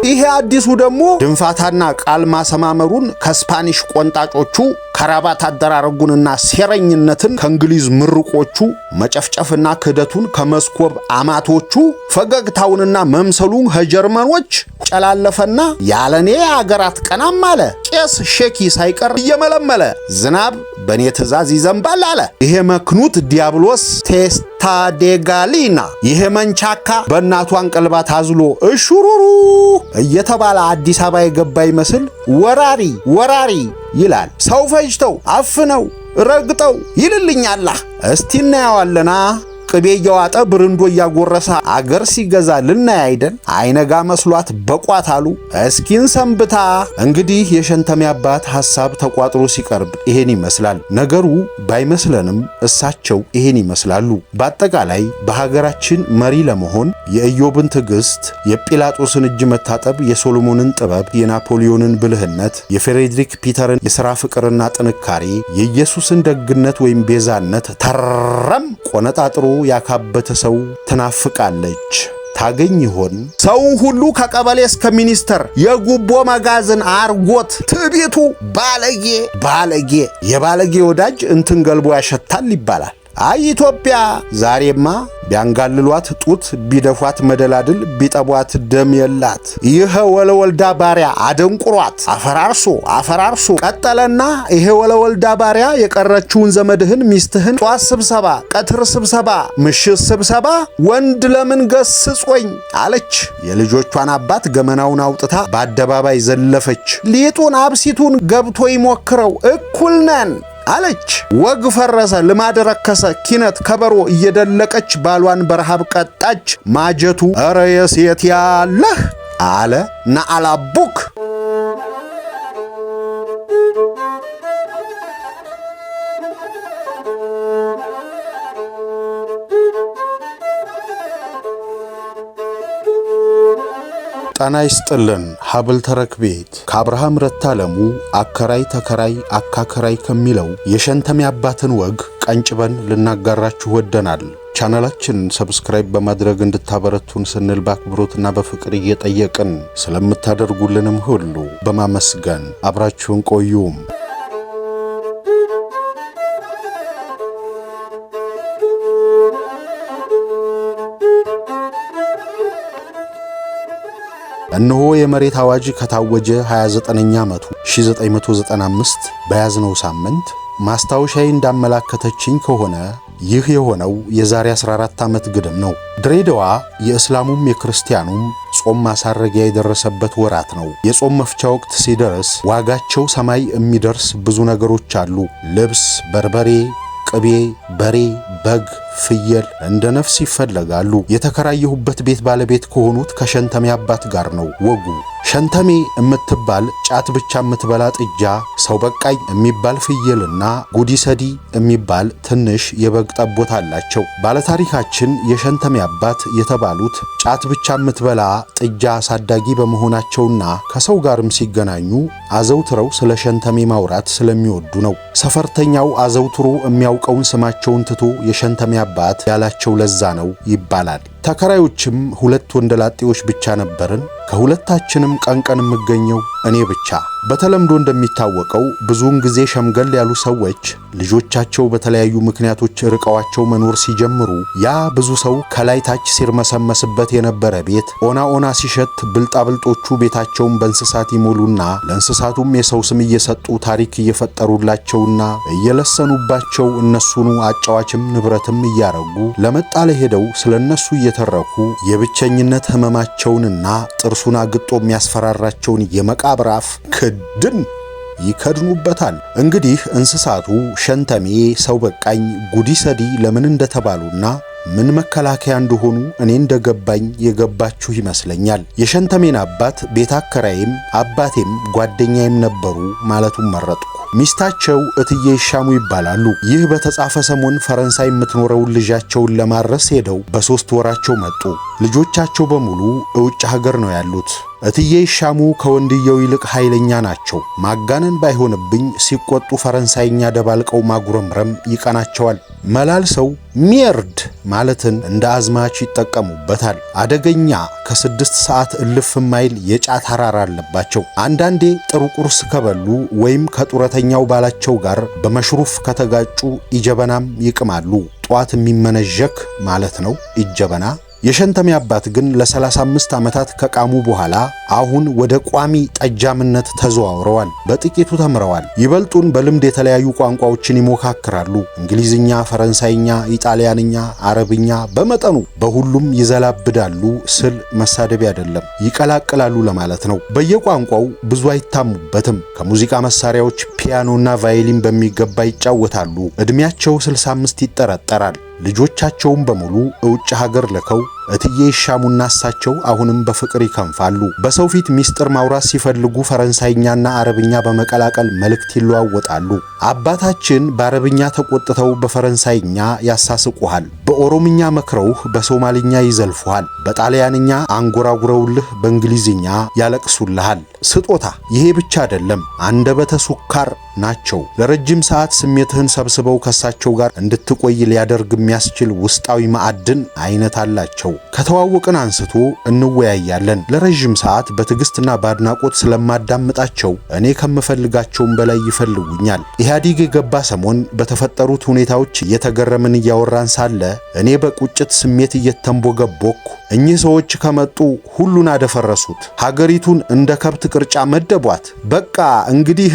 ይሄ አዲሱ ደግሞ ድንፋታና ቃል ማሰማመሩን ከስፓኒሽ ቆንጣጮቹ ከራባት አደራረጉንና ሴረኝነትን ከእንግሊዝ ምርቆቹ መጨፍጨፍና ክህደቱን ከመስኮብ አማቶቹ ፈገግታውንና መምሰሉን ከጀርመኖች ጨላለፈና ያለኔ አገራት ቀናም አለ ቄስ ሼኪ ሳይቀር እየመለመለ ዝናብ በኔ ትእዛዝ ይዘንባል አለ። ይሄ መክኑት ዲያብሎስ ቴስታዴጋሊና ይሄ መንቻካ በእናቱ አንቀልባ ታዝሎ እሹሩሩ እየተባለ አዲስ አበባ የገባ ይመስል ወራሪ ይላል። ሰው ፈጅተው አፍነው ረግጠው ይልልኛል። እስቲ እናየዋለና ቅቤ እያዋጠ ብርንዶ እያጎረሰ አገር ሲገዛ ልናይ አይደል? አይነጋ መስሏት በቋት አሉ። እስኪን ሰንብታ። እንግዲህ የሸንተሜ አባት ሐሳብ ተቋጥሮ ሲቀርብ ይሄን ይመስላል። ነገሩ ባይመስለንም እሳቸው ይሄን ይመስላሉ። በአጠቃላይ በሀገራችን መሪ ለመሆን የኢዮብን ትዕግስት፣ የጲላጦስን እጅ መታጠብ፣ የሶሎሞንን ጥበብ፣ የናፖሊዮንን ብልህነት፣ የፍሬድሪክ ፒተርን የሥራ ፍቅርና ጥንካሬ፣ የኢየሱስን ደግነት ወይም ቤዛነት ተረም ቆነጣጥሮ ያካበተ ሰው ትናፍቃለች። ታገኝ ይሆን? ሰው ሁሉ ከቀበሌ እስከ ሚኒስተር የጉቦ መጋዘን አርጎት ትዕቢቱ ባለጌ የባለጌ ወዳጅ እንትን ገልቦ ያሸታል ይባላል። አይ ኢትዮጵያ ዛሬማ ቢያንጋልሏት ጡት ቢደፏት መደላድል ቢጠቧት ደም የላት። ይሄ ወለወልዳ ባሪያ አደንቁሯት አፈራርሶ ቀጠለና ይሄ ወለወልዳ ባሪያ የቀረችውን ዘመድህን ሚስትህን ጧት ስብሰባ፣ ቀትር ስብሰባ፣ ምሽት ስብሰባ ወንድ ለምን ገስጾኝ አለች። የልጆቿን አባት ገመናውን አውጥታ በአደባባይ ዘለፈች። ሊጡን አብሲቱን ገብቶ ይሞክረው እኩል ነን አለች። ወግ ፈረሰ፣ ልማድ ረከሰ፣ ኪነት ከበሮ እየደለቀች ባሏን በረሃብ ቀጣች። ማጀቱ ኧረ የሴት ያለህ አለ ናአላቡክ። ጣና ይስጥልን። ሀብል ተረክ ቤት ከአብርሃም ረታለሙ አከራይ ተከራይ አካከራይ ከሚለው የሸንተሜ አባትን ወግ ቀንጭበን ልናጋራችሁ ወደናል። ቻናላችንን ሰብስክራይብ በማድረግ እንድታበረቱን ስንል በአክብሮትና በፍቅር እየጠየቅን ስለምታደርጉልንም ሁሉ በማመስገን አብራችሁን ቆዩም። እነሆ የመሬት አዋጅ ከታወጀ 29ኛ ዓመቱ 1995 በያዝነው ሳምንት ማስታወሻዬ እንዳመላከተችኝ ከሆነ ይህ የሆነው የዛሬ 14 ዓመት ግድም ነው። ድሬዳዋ የእስላሙም የክርስቲያኑም ጾም ማሳረጊያ የደረሰበት ወራት ነው። የጾም መፍቻ ወቅት ሲደርስ ዋጋቸው ሰማይ የሚደርስ ብዙ ነገሮች አሉ። ልብስ፣ በርበሬ፣ ቅቤ፣ በሬ፣ በግ፣ ፍየል እንደ ነፍስ ይፈለጋሉ። የተከራየሁበት ቤት ባለቤት ከሆኑት ከሸንተሜ አባት ጋር ነው ወጉ። ሸንተሜ የምትባል ጫት ብቻ የምትበላ ጥጃ፣ ሰው በቃኝ የሚባል ፍየልና ጉዲሰዲ የሚባል ትንሽ የበግ ጠቦት አላቸው። ባለታሪካችን የሸንተሜ አባት የተባሉት ጫት ብቻ የምትበላ ጥጃ አሳዳጊ በመሆናቸውና ከሰው ጋርም ሲገናኙ አዘውትረው ስለ ሸንተሜ ማውራት ስለሚወዱ ነው። ሰፈርተኛው አዘውትሮ የሚያውቀውን ስማቸውን ትቶ የሸንተሜ አባት ያላቸው ለዛ ነው ይባላል። ተከራዮችም ሁለት ወንደላጤዎች ብቻ ነበርን። ከሁለታችንም ቀን የምገኘው እኔ ብቻ። በተለምዶ እንደሚታወቀው ብዙውን ጊዜ ሸምገል ያሉ ሰዎች ልጆቻቸው በተለያዩ ምክንያቶች ርቀዋቸው መኖር ሲጀምሩ ያ ብዙ ሰው ከላይ ታች ሲርመሰመስበት የነበረ ቤት ኦና ሲሸት ብልጣብልጦቹ ቤታቸውን በእንስሳት ይሞሉና ለእንስሳቱም የሰው ስም እየሰጡ ታሪክ እየፈጠሩላቸውና እየለሰኑባቸው እነሱኑ አጫዋችም ንብረትም እያረጉ ለመጣለ ሄደው ስለነሱ እየተረኩ የብቸኝነት ህመማቸውንና ጥርሱን አግጦ የሚያስፈራራቸውን የመቃብር አፍ ክድን ይከድኑበታል። እንግዲህ እንስሳቱ ሸንተሜ፣ ሰው በቃኝ፣ ጉዲሰዲ ለምን እንደተባሉና ምን መከላከያ እንደሆኑ እኔ እንደገባኝ የገባችሁ ይመስለኛል። የሸንተሜን አባት ቤት አከራይም አባቴም ጓደኛዬም ነበሩ ማለቱን መረጥኩ። ሚስታቸው እትዬ ይሻሙ ይባላሉ። ይህ በተጻፈ ሰሞን ፈረንሳይ የምትኖረውን ልጃቸውን ለማድረስ ሄደው በ3 ወራቸው መጡ። ልጆቻቸው በሙሉ ውጭ ሀገር ነው ያሉት። እትዬ ይሻሙ ከወንድየው ይልቅ ኃይለኛ ናቸው። ማጋነን ባይሆንብኝ ሲቆጡ ፈረንሳይኛ ደባልቀው ማጉረምረም ይቀናቸዋል። መላልሰው ሚርድ ማለትን እንደ አዝማች ይጠቀሙበታል። አደገኛ ከ6 ሰዓት እልፍ ማይል የጫት ሐራር አለባቸው። አንዳንዴ ጥሩ ቁርስ ከበሉ ወይም ከጡረተኛው ባላቸው ጋር በመሽሩፍ ከተጋጩ ኢጀበናም ይቅማሉ። ጧት የሚመነዠክ ማለት ነው ኢጀበና። የሸንተሜ አባት ግን ለ35 ዓመታት ከቃሙ በኋላ አሁን ወደ ቋሚ ጠጃምነት ተዘዋውረዋል። በጥቂቱ ተምረዋል። ይበልጡን በልምድ የተለያዩ ቋንቋዎችን ይሞካክራሉ። እንግሊዝኛ፣ ፈረንሳይኛ፣ ኢጣሊያንኛ፣ አረብኛ በመጠኑ በሁሉም ይዘላብዳሉ ስል መሳደብ አይደለም፣ ይቀላቅላሉ ለማለት ነው። በየቋንቋው ብዙ አይታሙበትም። ከሙዚቃ መሳሪያዎች ፒያኖና ቫዮሊን በሚገባ ይጫወታሉ። ዕድሜያቸው 65 ይጠረጠራል። ልጆቻቸውም በሙሉ ውጭ ሀገር ልከው እትዬ ይሻሙና እሳቸው አሁንም በፍቅር ይከንፋሉ። በሰው ፊት ሚስጥር ማውራት ሲፈልጉ ፈረንሳይኛና አረብኛ በመቀላቀል መልእክት ይለዋወጣሉ። አባታችን በአረብኛ ተቆጥተው በፈረንሳይኛ ያሳስቁሃል። በኦሮምኛ መክረውህ በሶማሊኛ ይዘልፉሃል። በጣሊያንኛ አንጎራጉረውልህ በእንግሊዝኛ ያለቅሱልሃል። ስጦታ ይሄ ብቻ አይደለም፣ አንደበተ ሱካር ናቸው። ለረጅም ሰዓት ስሜትህን ሰብስበው ከሳቸው ጋር እንድትቆይ ሊያደርግ የሚያስችል ውስጣዊ ማዕድን አይነት አላቸው። ከተዋወቅን አንስቶ እንወያያለን። ለረጅም ሰዓት በትዕግስትና በአድናቆት ስለማዳምጣቸው እኔ ከምፈልጋቸውም በላይ ይፈልጉኛል። ኢህአዲግ የገባ ሰሞን በተፈጠሩት ሁኔታዎች እየተገረምን እያወራን ሳለ እኔ በቁጭት ስሜት እየተንቦገቦኩ እኚህ ሰዎች ከመጡ ሁሉን አደፈረሱት፣ ሀገሪቱን እንደ ከብት ቅርጫ መደቧት፣ በቃ እንግዲህ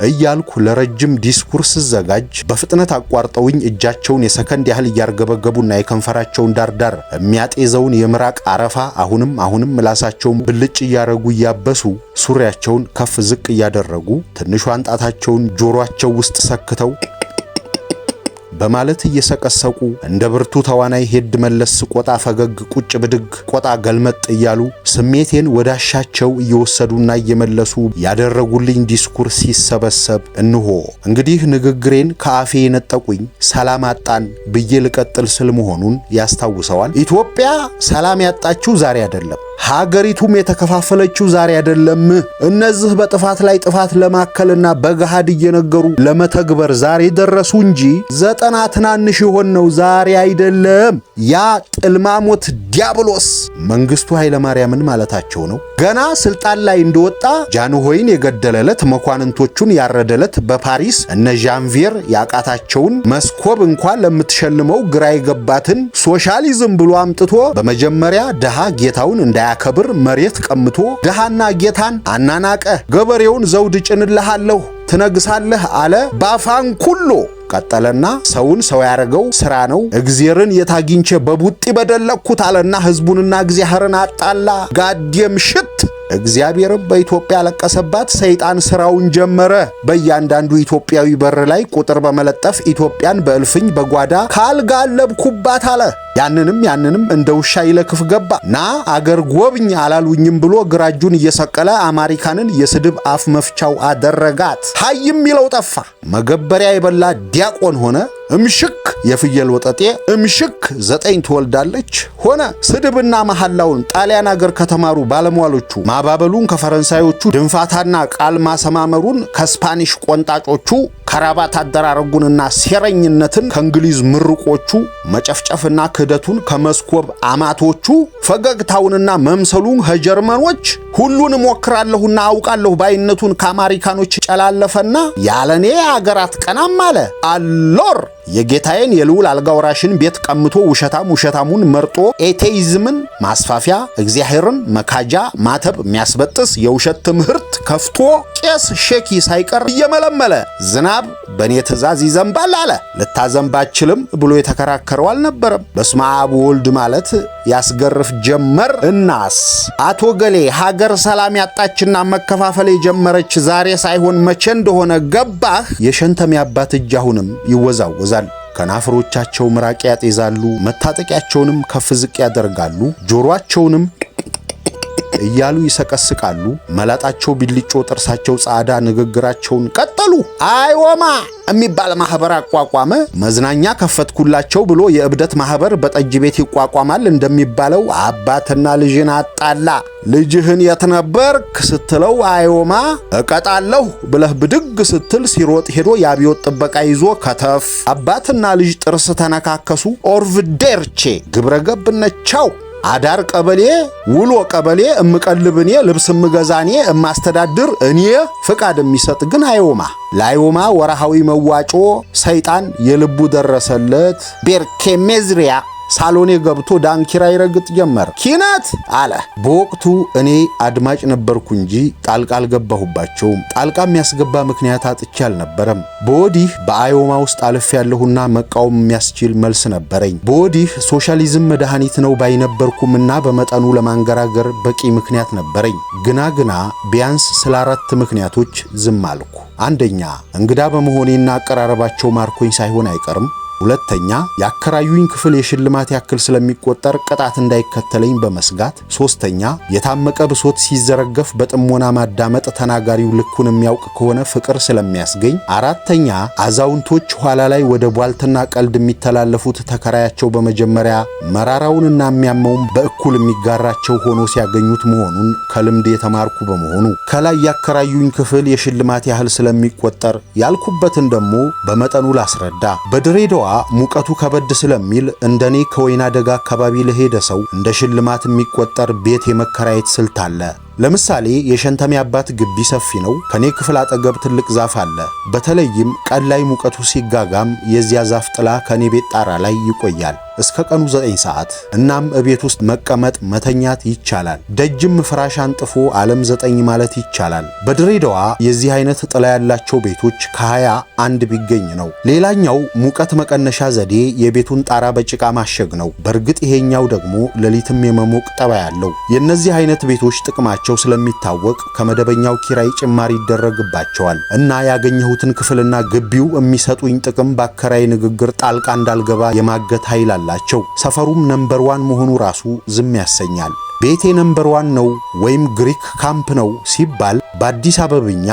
እያልኩ ለረጅም ዲስኩርስ ዘጋጅ በፍጥነት አቋርጠውኝ እጃቸውን የሰከንድ ያህል እያርገበገቡና የከንፈራቸውን ዳርዳር የሚያጤዘውን የምራቅ አረፋ አሁንም ምላሳቸውን ብልጭ እያረጉ እያበሱ ሱሪያቸውን ከፍ ዝቅ እያደረጉ ትንሿን ጣታቸውን ጆሮአቸው ውስጥ ሰክተው በማለት እየሰቀሰቁ እንደ ብርቱ ተዋናይ ሄድ መለስ ቆጣ ፈገግ ቁጭ ብድግ ቆጣ ገልመጥ እያሉ ስሜቴን ወዳሻቸው እየወሰዱና እየመለሱ ያደረጉልኝ ዲስኩር ሲሰበሰብ እንሆ እንግዲህ ንግግሬን ከአፌ የነጠቁኝ ሰላም አጣን ብዬ ልቀጥል ስል መሆኑን ያስታውሰዋል። ኢትዮጵያ ሰላም ያጣችው ዛሬ አይደለም፣ ሀገሪቱም የተከፋፈለችው ዛሬ አይደለም። እነዚህ በጥፋት ላይ ጥፋት ለማከልና በገሃድ እየነገሩ ለመተግበር ዛሬ ደረሱ እንጂ 90 ትናንሽ የሆነው ዛሬ አይደለም። ያ ጥልማሞት ዲያብሎስ መንግስቱ ኃይለማርያምን ማለታቸው ነው። ገና ስልጣን ላይ እንደወጣ ጃንሆይን የገደለለት መኳንንቶቹን ያረደለት በፓሪስ እነ ዣንቪር ያቃታቸውን መስኮብ እንኳን ለምትሸልመው ግራ የገባትን ሶሻሊዝም ብሎ አምጥቶ በመጀመሪያ ደሃ ጌታውን እንዳያከብር መሬት ቀምቶ ደሃና ጌታን አናናቀ። ገበሬውን ዘውድ ጭንልሃለሁ ትነግሳለህ አለ ባፋን ኩሎ። ቀጠለና ሰውን ሰው ያረገው ስራ ነው፣ እግዚአብሔርን የታጊንቼ በቡጢ በደለኩት አለና ህዝቡንና እግዚአብሔርን አጣላ። ጋዴም ሽት እግዚአብሔርም በኢትዮጵያ ለቀሰባት፣ ሰይጣን ስራውን ጀመረ። በእያንዳንዱ ኢትዮጵያዊ በር ላይ ቁጥር በመለጠፍ ኢትዮጵያን በእልፍኝ በጓዳ ካልጋለብኩባት አለ። ያንንም እንደ ውሻ ይለክፍ ገባ። ና አገር ጎብኝ አላሉኝም ብሎ ግራጁን እየሰቀለ አሜሪካንን የስድብ አፍ መፍቻው አደረጋት። ሀይም ይለው ጠፋ። መገበሪያ የበላ ዲያቆን ሆነ። እምሽክ የፍየል ወጠጤ እምሽክ 9 ትወልዳለች ሆነ። ስድብና መሐላውን ጣሊያን አገር ከተማሩ ባለሟሎቹ ማባበሉን ከፈረንሳዮቹ ድንፋታና ቃል ማሰማመሩን ከስፓኒሽ ቆንጣጮቹ ከራባት አደራረጉንና ሴረኝነትን ከእንግሊዝ ምርቆቹ መጨፍጨፍና ክህደቱን ከመስኮብ አማቶቹ ፈገግታውንና መምሰሉን ከጀርመኖች ሁሉን ሞክራለሁና አውቃለሁ ባይነቱን ከአሜሪካኖች ጨላለፈና ያለኔ አገራት ቀናም አለ አሎር የጌታዬን የልዑል አልጋወራሽን ቤት ቀምቶ ውሸታሙን መርጦ ኤቴይዝምን ማስፋፊያ እግዚአብሔርን መካጃ ማተብ የሚያስበጥስ የውሸት ትምህርት ከፍቶ ቄስ ሼኪ ሳይቀር እየመለመለ ዝናብ በኔ ትእዛዝ ይዘንባል አለ። ልታዘንባችልም ብሎ የተከራከረው አልነበረም። በስመ አብ ወልድ ማለት ያስገርፍ ጀመር። እናስ አቶ ገሌ ሀገር ሰላም ያጣችና መከፋፈል የጀመረች ዛሬ ሳይሆን መቼ እንደሆነ ገባህ? የሸንተሜ አባት እጅ አሁንም ይወዛወዛል። ከናፍሮቻቸው ምራቅ ያጤዛሉ። መታጠቂያቸውንም ከፍ ዝቅ ያደርጋሉ። ጆሮአቸውንም እያሉ ይሰቀስቃሉ። መላጣቸው ቢልጮ ጥርሳቸው ጻዳ ንግግራቸውን ቀጠሉ። በሉ አይወማ የሚባል ማህበር አቋቋመ። መዝናኛ ከፈትኩላቸው ብሎ የእብደት ማህበር በጠጅ ቤት ይቋቋማል እንደሚባለው አባትና ልጅን አጣላ። ልጅህን የት ነበርክ ስትለው አይወማ እቀጣለሁ ብለህ ብድግ ስትል ሲሮጥ ሄዶ የአብዮት ጥበቃ ይዞ ከተፍ። አባትና ልጅ ጥርስ ተነካከሱ። ኦርቭዴርቼ ግብረገብነት ቻው። አዳር ቀበሌ ውሎ ቀበሌ እምቀልብ እኔ ልብስ እምገዛ እኔ እማስተዳድር እኔ ፍቃድ የሚሰጥ ግን አይወማ። ለአይወማ ወርሃዊ መዋጮ ሰይጣን የልቡ ደረሰለት። ቤርኬሜዝሪያ ሳሎኔ ገብቶ ዳንኪራ ይረግጥ ጀመር። ኪነት አለ። በወቅቱ እኔ አድማጭ ነበርኩ እንጂ ጣልቃ አልገባሁባቸውም። ጣልቃ የሚያስገባ ምክንያት አጥቼ አልነበረም። በወዲህ በአይወማ ውስጥ አልፍ ያለሁና መቃወም የሚያስችል መልስ ነበረኝ። በወዲህ ሶሻሊዝም መድኃኒት ነው ባይነበርኩምና በመጠኑ ለማንገራገር በቂ ምክንያት ነበረኝ። ግና ቢያንስ ስለ 4 ምክንያቶች ዝም አልኩ። አንደኛ እንግዳ በመሆኔና አቀራረባቸው ማርኮኝ ሳይሆን አይቀርም። ሁለተኛ ያከራዩኝ ክፍል የሽልማት ያክል ስለሚቆጠር ቅጣት እንዳይከተለኝ በመስጋት። ሶስተኛ የታመቀ ብሶት ሲዘረገፍ በጥሞና ማዳመጥ ተናጋሪው ልኩን የሚያውቅ ከሆነ ፍቅር ስለሚያስገኝ። አራተኛ አዛውንቶች ኋላ ላይ ወደ ቧልትና ቀልድ የሚተላለፉት ተከራያቸው በመጀመሪያ መራራውንና የሚያመውን በእኩል የሚጋራቸው ሆኖ ሲያገኙት መሆኑን ከልምድ የተማርኩ በመሆኑ። ከላይ ያከራዩኝ ክፍል የሽልማት ያህል ስለሚቆጠር ያልኩበትን ደግሞ በመጠኑ ላስረዳ። በድሬዳዋ ሙቀቱ ከበድ ስለሚል እንደኔ ከወይና ደጋ አካባቢ ለሄደ ሰው እንደ ሽልማት የሚቆጠር ቤት የመከራየት ስልት አለ። ለምሳሌ የሸንተሜ አባት ግቢ ሰፊ ነው። ከኔ ክፍል አጠገብ ትልቅ ዛፍ አለ። በተለይም ቀን ላይ ሙቀቱ ሲጋጋም የዚያ ዛፍ ጥላ ከኔ ቤት ጣራ ላይ ይቆያል እስከ ቀኑ 9 ሰዓት። እናም እቤት ውስጥ መቀመጥ መተኛት ይቻላል። ደጅም ፍራሽ አንጥፎ ዓለም 9 ማለት ይቻላል። በድሬዳዋ የዚህ አይነት ጥላ ያላቸው ቤቶች ከ20 አንድ ቢገኝ ነው። ሌላኛው ሙቀት መቀነሻ ዘዴ የቤቱን ጣራ በጭቃ ማሸግ ነው። በእርግጥ ይሄኛው ደግሞ ሌሊትም የመሞቅ ጠባይ ያለው። የእነዚህ አይነት ቤቶች ጥቅማቸው ስለሚታወቅ ከመደበኛው ኪራይ ጭማሪ ይደረግባቸዋል እና ያገኘሁትን ክፍልና ግቢው የሚሰጡኝ ጥቅም በአከራይ ንግግር ጣልቃ እንዳልገባ የማገት ኃይል አላቸው። ሰፈሩም ነምበር 1 መሆኑ ራሱ ዝም ያሰኛል። ቤቴ ነምበር 1 ነው ወይም ግሪክ ካምፕ ነው ሲባል በአዲስ አበብኛ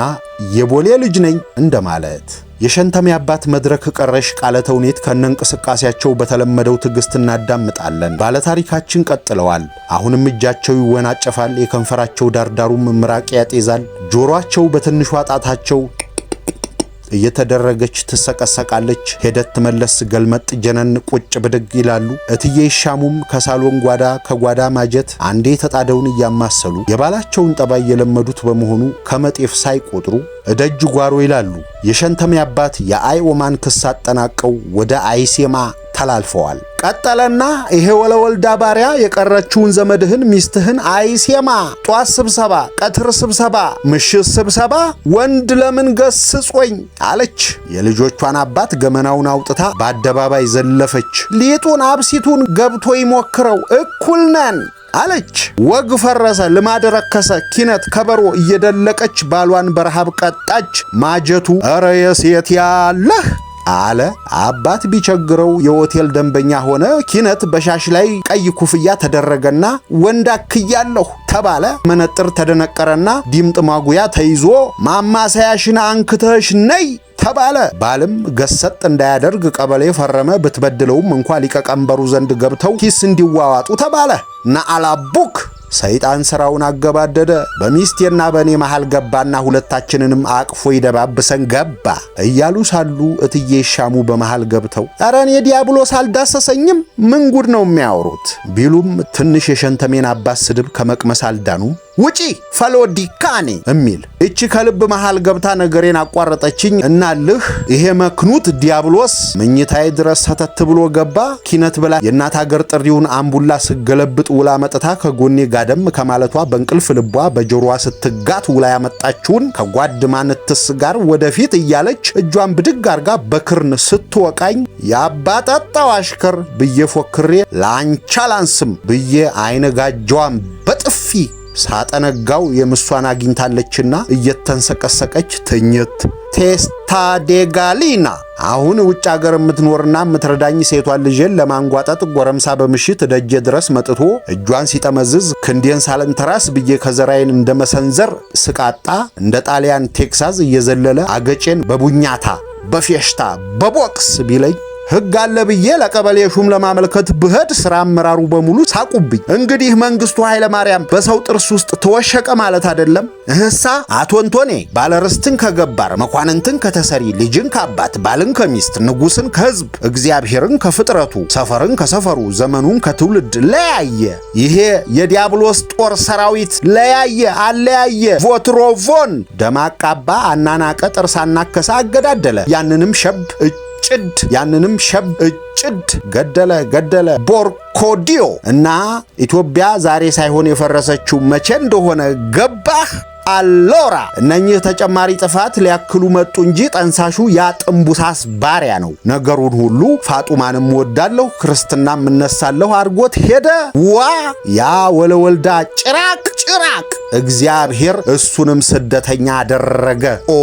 የቦሌ ልጅ ነኝ እንደማለት። የሸንተሜ አባት መድረክ ቀረሽ ቃለ ተውኔት ከነንቅስቃሴያቸው በተለመደው ትዕግስት እናዳምጣለን። ባለታሪካችን ቀጥለዋል። አሁንም እጃቸው ይወናጨፋል፣ የከንፈራቸው ዳርዳሩም ምራቅ ያጤዛል። ጆሮአቸው በትንሿ ጣታቸው እየተደረገች ትሰቀሰቃለች። ሄደት መለስ ገልመጥ ጀነን ቁጭ ብድግ ይላሉ። እትዬ ይሻሙም ከሳሎን ጓዳ ከጓዳ ማጀት አንዴ ተጣደውን እያማሰሉ የባላቸውን ጠባይ የለመዱት በመሆኑ ከመጤፍ ሳይቆጥሩ እደጅ ጓሮ ይላሉ። የሸንተሜ አባት የአይኦማን ክስ አጠናቀው ወደ አይሴማ ተላልፈዋል። ቀጠለና ይሄ ወለወልዳ ባሪያ የቀረችውን ዘመድህን ሚስትህን አይሴማ ጧት ስብሰባ፣ ቀትር ስብሰባ፣ ምሽት ስብሰባ ወንድ ለምን ገስጾኝ አለች። የልጆቿን አባት ገመናውን አውጥታ በአደባባይ ዘለፈች። ሊጡን አብሲቱን ገብቶ ይሞክረው እኩል ነን አለች። ወግ ፈረሰ፣ ልማድ ረከሰ። ኪነት ከበሮ እየደለቀች ባሏን በረሃብ ቀጣች። ማጀቱ ኧረ የሴት ያለህ አለ። አባት ቢቸግረው የሆቴል ደንበኛ ሆነ። ኪነት በሻሽ ላይ ቀይ ኩፍያ ተደረገና ወንድ አክያለሁ ተባለ። መነጥር ተደነቀረና ዲምጥ ማጉያ ተይዞ ማማሰያሽን አንክተሽ ነይ ተባለ። ባልም ገሰጥ እንዳያደርግ ቀበሌ ፈረመ። ብትበድለውም እንኳ ሊቀ ቀንበሩ ዘንድ ገብተው ኪስ እንዲዋዋጡ ተባለ። ናአላቡክ ሰይጣን ስራውን አገባደደ። በሚስቴና በእኔ መሃል ገባና ሁለታችንንም አቅፎ ይደባብሰን ገባ እያሉ ሳሉ እትዬ ይሻሙ በመሃል ገብተው ኧረ እኔ ዲያብሎስ አልዳሰሰኝም ምን ጉድ ነው የሚያወሩት ቢሉም ትንሽ የሸንተሜን አባት ስድብ ከመቅመስ አልዳኑም። ውጪ ፈሎዲካኔ እሚል እቺ ከልብ መሃል ገብታ ነገሬን አቋረጠችኝ። እናልህ ይሄ መክኑት ዲያብሎስ መኝታዬ ድረስ ሰተት ብሎ ገባ። ኪነት ብላ የእናት ሀገር ጥሪውን አምቡላ ስገለብጥ ውላ መጥታ ከጎኔ ጋደም ከማለቷ በእንቅልፍ ልቧ በጆሮዋ ስትጋት ውላ ያመጣችውን ከጓድ ማንትስ ጋር ወደፊት እያለች እጇን ብድግ አርጋ በክርን ስትወቃኝ ያባጣጣው አሽከር ብዬ ፎክሬ ላንቻላንስም ብዬ አይነጋጇን በጥፊ ሳጠነጋው የምሷን አግኝታለችና እየተንሰቀሰቀች ትኝት። ቴስታ ዴጋሊና አሁን ውጭ ሀገር የምትኖርና የምትረዳኝ ሴቷን ልጄን ለማንጓጠጥ ጎረምሳ በምሽት ደጄ ድረስ መጥቶ እጇን ሲጠመዝዝ ክንዴን ሳልንተራስ ብዬ ከዘራዬን እንደመሰንዘር ስቃጣ እንደ ጣሊያን ቴክሳስ እየዘለለ አገጬን በቡኛታ በፌሽታ በቦክስ ቢለኝ ሕግ አለ ብዬ ለቀበሌ ሹም ለማመልከት ብሄድ ስራ አመራሩ በሙሉ ሳቁብኝ። እንግዲህ መንግስቱ ኃይለ ማርያም በሰው ጥርስ ውስጥ ተወሸቀ ማለት አይደለም። እህሳ አቶ አንቶኔ ባለርስትን ከገባር መኳንንትን ከተሰሪ ልጅን ከአባት ባልን ከሚስት ንጉስን ከህዝብ እግዚአብሔርን ከፍጥረቱ ሰፈርን ከሰፈሩ ዘመኑን ከትውልድ ለያየ። ይሄ የዲያብሎስ ጦር ሰራዊት ለያየ አለያየ። ቮትሮቮን ደማቃባ አናናቀ ጥርስ አናከሳ አገዳደለ። ያንንም ሸብ እጭድ ገደለ ቦርኮዲዮ። እና ኢትዮጵያ ዛሬ ሳይሆን የፈረሰችው መቼ እንደሆነ ገባህ? አሎራ እነኚህ ተጨማሪ ጥፋት ሊያክሉ መጡ እንጂ ጠንሳሹ ያ ጥንቡሳስ ባሪያ ነው። ነገሩን ሁሉ ፋጡማንም ወዳለሁ ክርስትናም እነሳለሁ አድርጎት ሄደ። ዋ ያ ወለወልዳ ጭራቅ እግዚአብሔር እሱንም ስደተኛ አደረገ። ኦ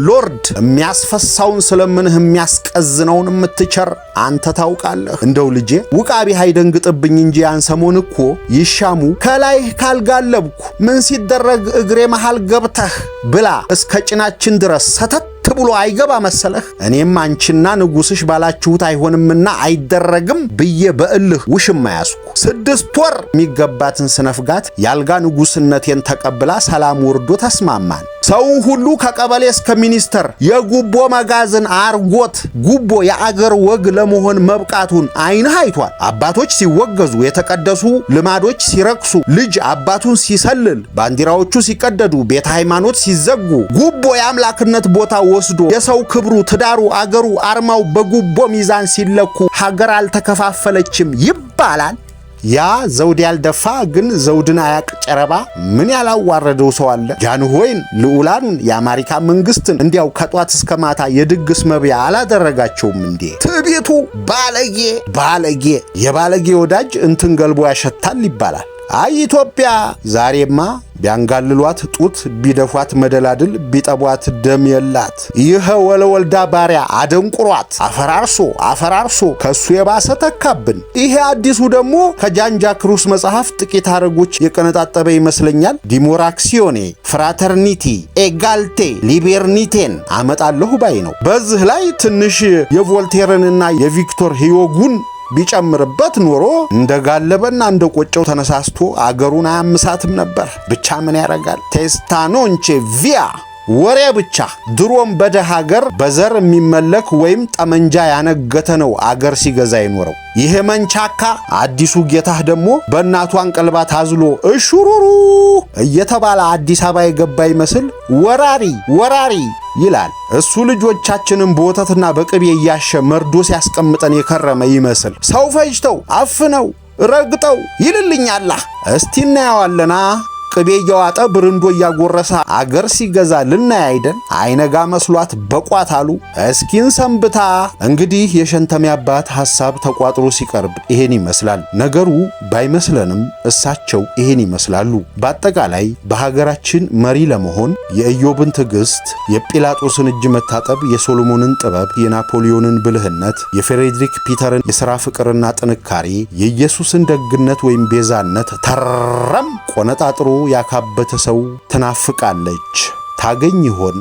ሎርድ የሚያስፈሳውን ስለምንህ የሚያስቀዝነውን የምትቸር አንተ ታውቃለህ። እንደው ልጄ ውቃቢ ሃይደንግጥብኝ እንጂ ያን ሰሞን እኮ ይሻሙ ከላይ ካልጋለብኩ ምን ሲደረግ እግሬ መሃል ገብተህ ብላ እስከ ጭናችን ድረስ ሰተት ብሎ አይገባ መሰለህ? እኔም አንቺና ንጉስሽ ባላችሁት አይሆንምና አይደረግም ብዬ በእልህ ውሽማ ያስኩ። 6 ወር የሚገባትን ስነፍጋት ያልጋ ንጉስነቴን ተቀብላ ሰላም ወርዶ ተስማማን። ሰው ሁሉ ከቀበሌ እስከ ሚኒስተር የጉቦ መጋዘን አርጎት ጉቦ የአገር ወግ ለመሆን መብቃቱን አይንህ አይቷል። አባቶች ሲወገዙ፣ የተቀደሱ ልማዶች ሲረክሱ፣ ልጅ አባቱን ሲሰልል፣ ባንዲራዎቹ ሲቀደዱ፣ ቤተ ሃይማኖት ሲዘጉ፣ ጉቦ የአምላክነት ቦታ ወስዶ የሰው ክብሩ፣ ትዳሩ፣ አገሩ፣ አርማው በጉቦ ሚዛን ሲለኩ ሀገር አልተከፋፈለችም ይባላል። ያ ዘውድ ያልደፋ ግን ዘውድን አያቅ ጨረባ ምን ያላዋረደው ሰው አለ? ጃንሆይን፣ ልዑላኑን፣ የአሜሪካ መንግስትን እንዲያው ከጧት እስከ ማታ የድግስ መብያ አላደረጋቸውም እንዴ? ትዕቢቱ ባለጌ የባለጌ ወዳጅ እንትን ገልቦ ያሸታል ይባላል። አይ ኢትዮጵያ ዛሬማ ቢያንጋልሏት ጡት ቢደፏት መደላድል ቢጠቧት ደም የላት። ይህ ወለወልዳ ባሪያ አደንቁሯት አፈራርሶ ከሱ የባሰ ተካብን። ይሄ አዲሱ ደግሞ ከጃንጃ ክሩስ መጽሐፍ ጥቂት አረጎች የቀነጣጠበ ይመስለኛል። ዲሞራክሲዮኔ፣ ፍራተርኒቲ፣ ኤጋልቴ፣ ሊቤርኒቴን አመጣለሁ ባይ ነው። በዚህ ላይ ትንሽ የቮልቴርንና የቪክቶር ሂዮጉን ቢጨምርበት ኖሮ እንደጋለበና እንደቆጨው ተነሳስቶ አገሩን አያምሳትም ነበር። ብቻ ምን ያረጋል? ቴስታኖንቼ ቪያ ወሬ ብቻ። ድሮም በደሃ ሀገር በዘር የሚመለክ ወይም ጠመንጃ ያነገተ ነው አገር ሲገዛ ይኖረው። ይሄ መንቻካ አዲሱ ጌታህ ደግሞ በእናቱ አንቀልባ ታዝሎ እሹሩሩ እየተባለ አዲስ አበባ የገባ ይመስል ወራሪ ይላል። እሱ ልጆቻችንን በወተትና በቅቤ እያሸ መርዶ ሲያስቀምጠን የከረመ ይመስል ሰው ፈጅተው አፍነው ረግጠው ይልልኛላ። እስቲ እናየዋለና ቅቤ እያዋጠ ብርንዶ እያጎረሰ አገር ሲገዛ ልናይ አይደል? አይነጋ መስሏት በቋት አሉ። እስኪን ሰንብታ። እንግዲህ የሸንተሜ አባት ሐሳብ ተቋጥሮ ሲቀርብ ይሄን ይመስላል። ነገሩ ባይመስለንም እሳቸው ይሄን ይመስላሉ። በአጠቃላይ በሀገራችን መሪ ለመሆን የኢዮብን ትዕግስት፣ የጲላጦስን እጅ መታጠብ፣ የሶሎሞንን ጥበብ፣ የናፖሊዮንን ብልህነት፣ የፍሬድሪክ ፒተርን የሥራ ፍቅርና ጥንካሬ፣ የኢየሱስን ደግነት ወይም ቤዛነት ተረም ቆነጣጥሮ ያካበተ ሰው ትናፍቃለች። ታገኝ ይሆን?